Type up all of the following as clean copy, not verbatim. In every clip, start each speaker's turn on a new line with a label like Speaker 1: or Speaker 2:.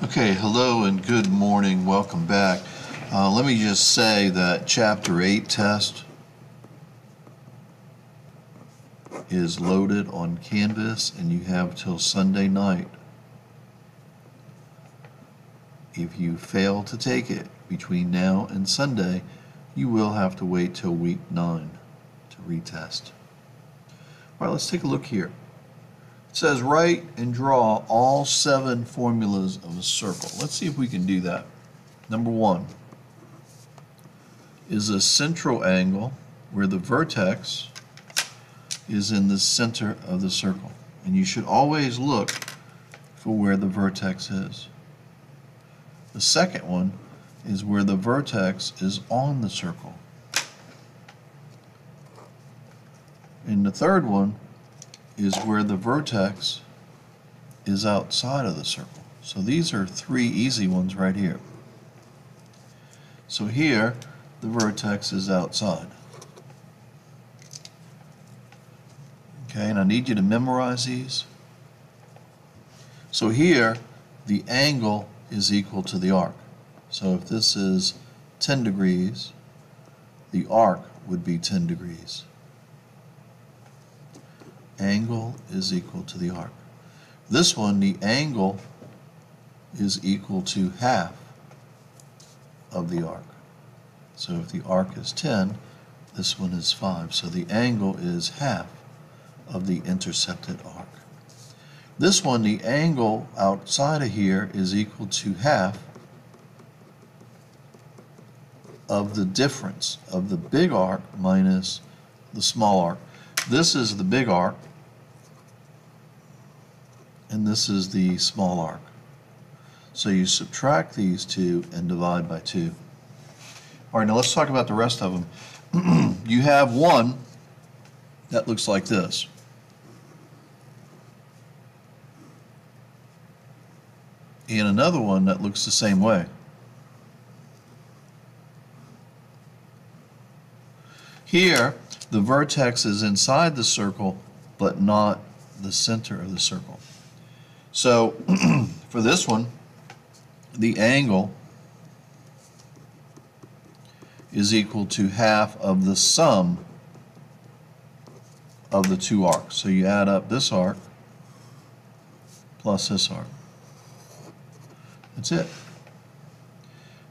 Speaker 1: Okay, hello and good morning. Welcome back. Let me just say that Chapter 8 test is loaded on Canvas and you have till Sunday night. If you fail to take it between now and Sunday, you will have to wait till week 9 to retest. All right, let's take a look here. It says write and draw all 7 formulas of a circle. Let's see if we can do that. Number 1 is a central angle where the vertex is in the center of the circle. And you should always look for where the vertex is. The second one is where the vertex is on the circle. And the third one is where the vertex is outside of the circle. So these are 3 easy ones right here. So here, the vertex is outside. Okay, and I need you to memorize these. So here, the angle is equal to the arc. So if this is 10 degrees, the arc would be 10 degrees. Angle is equal to the arc. This one, the angle is equal to half of the arc. So if the arc is 10, this one is 5. So the angle is half of the intercepted arc. This one, the angle outside of here is equal to half of the difference of the big arc minus the small arc. This is the big arc, and this is the small arc. So you subtract these two and divide by 2. All right, now let's talk about the rest of them. You have one that looks like this. And another one that looks the same way. Here, the vertex is inside the circle, but not the center of the circle. So, for this one, the angle is equal to half of the sum of the 2 arcs. So you add up this arc plus this arc. That's it.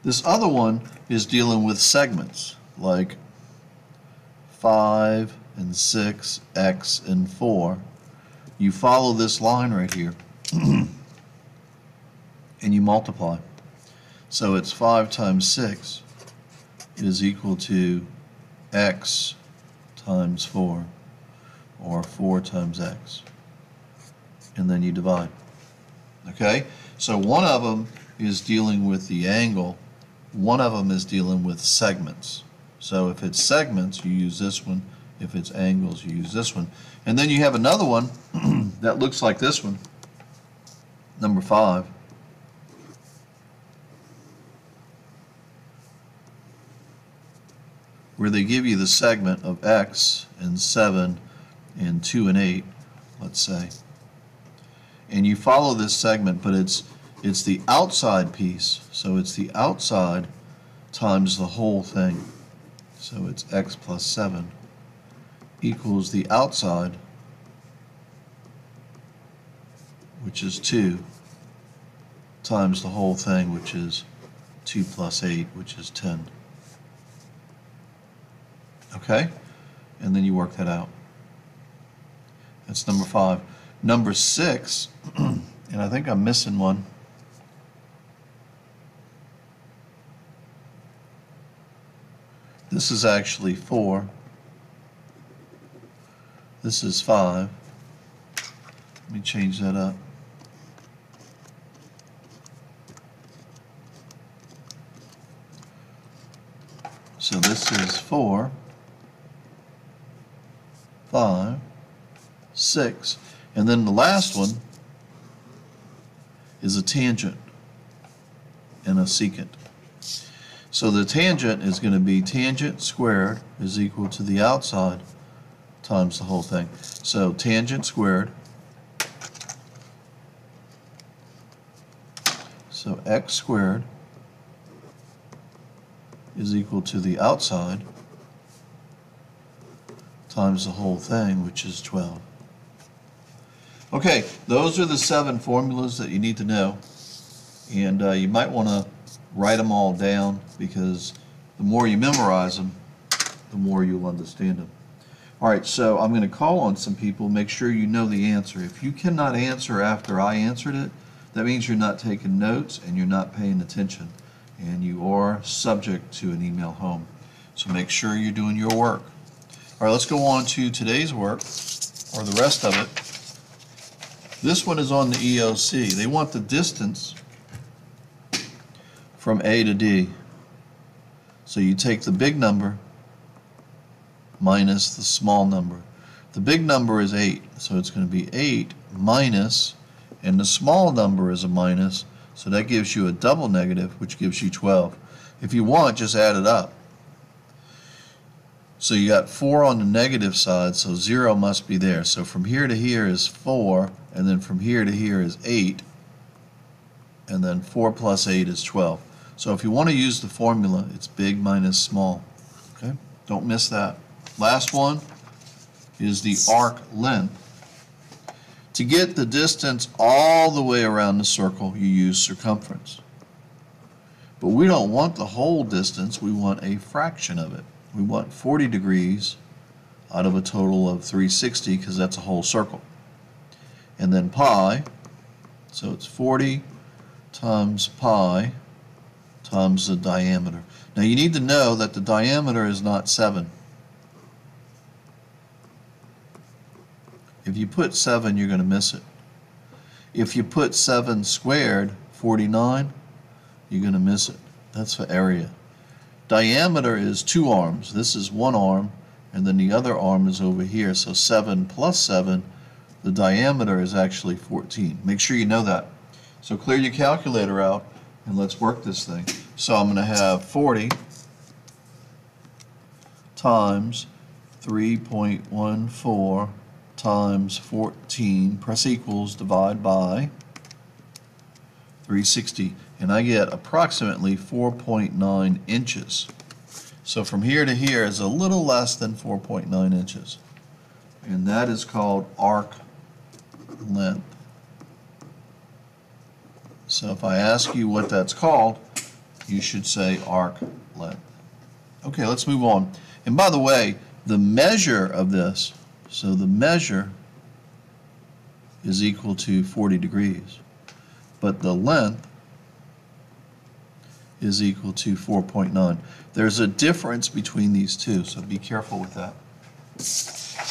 Speaker 1: This other one is dealing with segments, like 5 and 6, x and 4. You follow this line right here and you multiply. So it's 5 times 6 is equal to x times 4, or 4 times x. And then you divide. Okay? So one of them is dealing with the angle, one of them is dealing with segments. So if it's segments, you use this one. If it's angles, you use this one. And then you have another one that looks like this one, number 5. Where they give you the segment of x and 7 and 2 and 8, let's say. And you follow this segment, but it's the outside piece. So it's the outside times the whole thing. So it's x plus 7 equals the outside, which is 2, times the whole thing, which is 2 plus 8, which is 10. Okay? And then you work that out. That's number 5. Number 6, and I think I'm missing one. This is actually 4. This is 5. Let me change that up. So this is 4, 5, 6, and then the last one is a tangent and a secant. So the tangent is going to be tangent squared is equal to the outside times the whole thing. So tangent squared So x squared is equal to the outside times the whole thing, which is 12. Okay, those are the 7 formulas that you need to know. And you might want to write them all down, because the more you memorize them, the more you'll understand them. All right, so I'm going to call on some people. Make sure you know the answer. If you cannot answer after I answered it, that means you're not taking notes and you're not paying attention, and you are subject to an email home. So make sure you're doing your work. All right, let's go on to today's work, or the rest of it. This one is on the EOC. They want the distance from A to D. So you take the big number minus the small number. The big number is 8, so it's going to be 8 minus, and the small number is a minus, so that gives you a double negative, which gives you 12. If you want, just add it up. So you got 4 on the negative side, so 0 must be there. So from here to here is 4, and then from here to here is 8, and then 4 plus 8 is 12. So if you want to use the formula, it's big minus small. Okay? Don't miss that. Last one is the arc length. To get the distance all the way around the circle, you use circumference. But we don't want the whole distance, we want a fraction of it. We want 40 degrees out of a total of 360, because that's a whole circle. And then pi, so it's 40 times pi times the diameter. Now you need to know that the diameter is not 7. If you put 7, you're going to miss it. If you put 7 squared, 49, you're going to miss it. That's for area. Diameter is 2 arms. This is 1 arm, and then the other arm is over here. So 7 plus 7, the diameter is actually 14. Make sure you know that. So clear your calculator out, and let's work this thing. So I'm going to have 40 times 3.14 times 14, press equals, divide by 360, and I get approximately 4.9 inches. So from here to here is a little less than 4.9 inches, and that is called arc length. So if I ask you what that's called, you should say arc length. Okay, let's move on. And by the way, the measure of this, so the measure is equal to 40 degrees, but the length is equal to 4.9. There's a difference between these two, so be careful with that.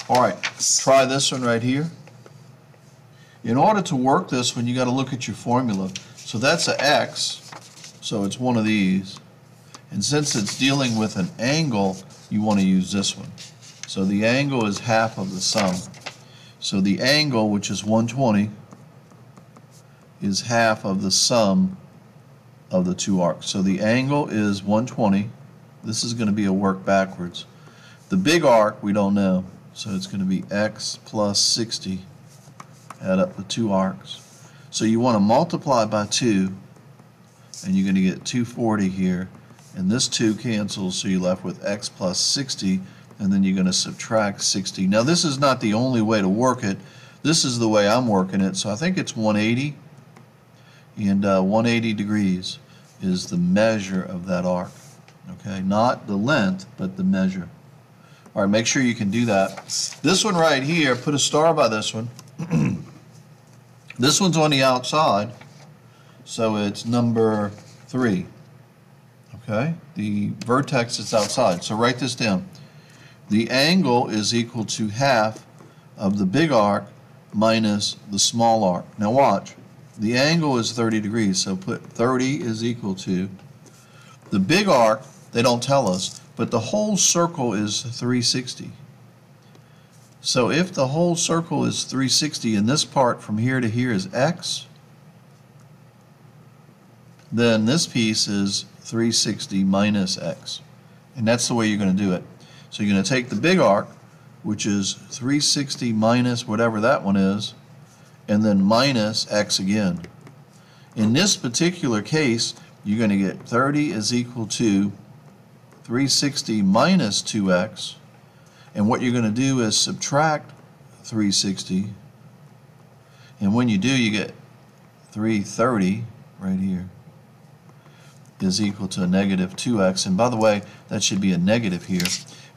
Speaker 1: All right, try this one right here. In order to work this one, you got to look at your formula. So that's an x, so it's one of these. And since it's dealing with an angle, you want to use this one. So the angle is half of the sum. So the angle, which is 120, is half of the sum of the two arcs. So the angle is 120. This is going to be a work backwards. The big arc, we don't know. So it's going to be x plus 60. Add up the two arcs. So you want to multiply by 2, and you're going to get 240 here. And this 2 cancels, so you're left with x plus 60, and then you're going to subtract 60. Now this is not the only way to work it. This is the way I'm working it. So I think it's 180, and 180 degrees is the measure of that arc. Okay, not the length, but the measure. All right, make sure you can do that. This one right here, put a star by this one. This one's on the outside, so it's number 3. Okay, the vertex is outside, so write this down. The angle is equal to half of the big arc minus the small arc. Now watch, the angle is 30 degrees, so put 30 is equal to, the big arc, they don't tell us, but the whole circle is 360. So if the whole circle is 360 and this part from here to here is x, then this piece is 360 minus x. And that's the way you're going to do it. So you're going to take the big arc, which is 360 minus whatever that one is, and then minus x again. In this particular case, you're going to get 30 is equal to 360 minus 2x, and what you're going to do is subtract 360, and when you do, you get 330 right here is equal to a negative 2x, and by the way, that should be a negative here.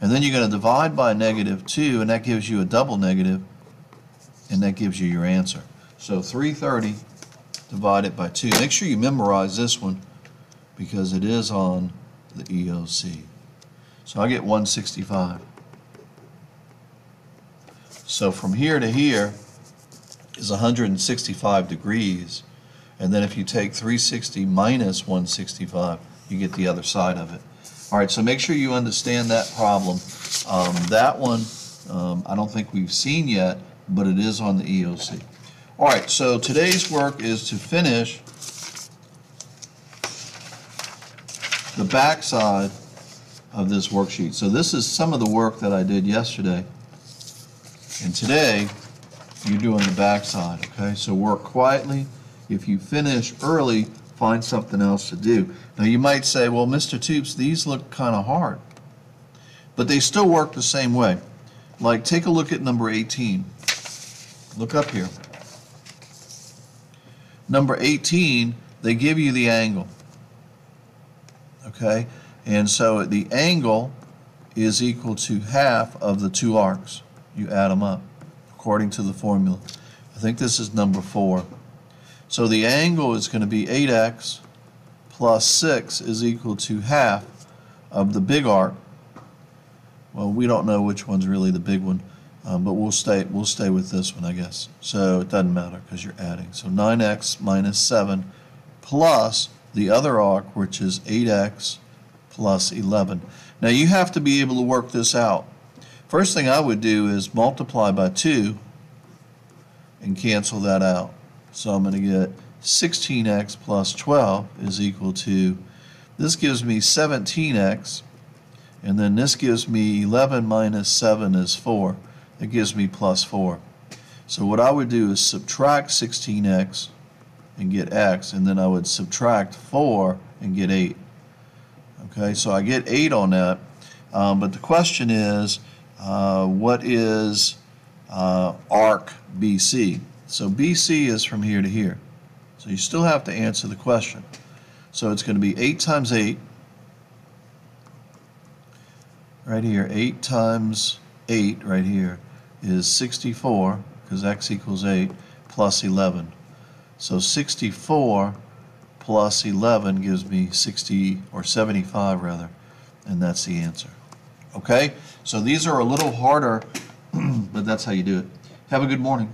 Speaker 1: And then you're going to divide by negative 2, and that gives you a double negative, and that gives you your answer. So 330 divided by 2. Make sure you memorize this one because it is on the EOC. So I get 165. So from here to here is 165 degrees, and then if you take 360 minus 165, you get the other side of it. All right, so make sure you understand that problem. That one I don't think we've seen yet, but it is on the EOC. All right, so today's work is to finish the back side of this worksheet. So this is some of the work that I did yesterday, and today you're doing the back side, okay? So work quietly. If you finish early, find something else to do. Now you might say, well, Mr. Toops, these look kind of hard, but they still work the same way. Like, take a look at number 18. Look up here. Number 18, they give you the angle, okay? And so the angle is equal to half of the two arcs. You add them up according to the formula. I think this is number 4. So the angle is going to be 8x plus 6 is equal to half of the big arc. Well, we don't know which one's really the big one, but we'll stay with this one, I guess. So it doesn't matter because you're adding. So 9x minus 7 plus the other arc, which is 8x plus 11. Now you have to be able to work this out. First thing I would do is multiply by 2 and cancel that out. So I'm going to get 16x plus 12 is equal to, this gives me 17x, and then this gives me 11 minus 7 is 4. It gives me plus 4. So what I would do is subtract 16x and get x, and then I would subtract 4 and get 8. Okay, so I get 8 on that, but the question is, what is arc BC? So BC is from here to here. So you still have to answer the question. So it's going to be 8 times 8, right here, 8 times 8 right here is 64, because x equals 8, plus 11. So 64 plus 11 gives me 60, or 75 rather, and that's the answer. Okay? So these are a little harder, but that's how you do it. Have a good morning.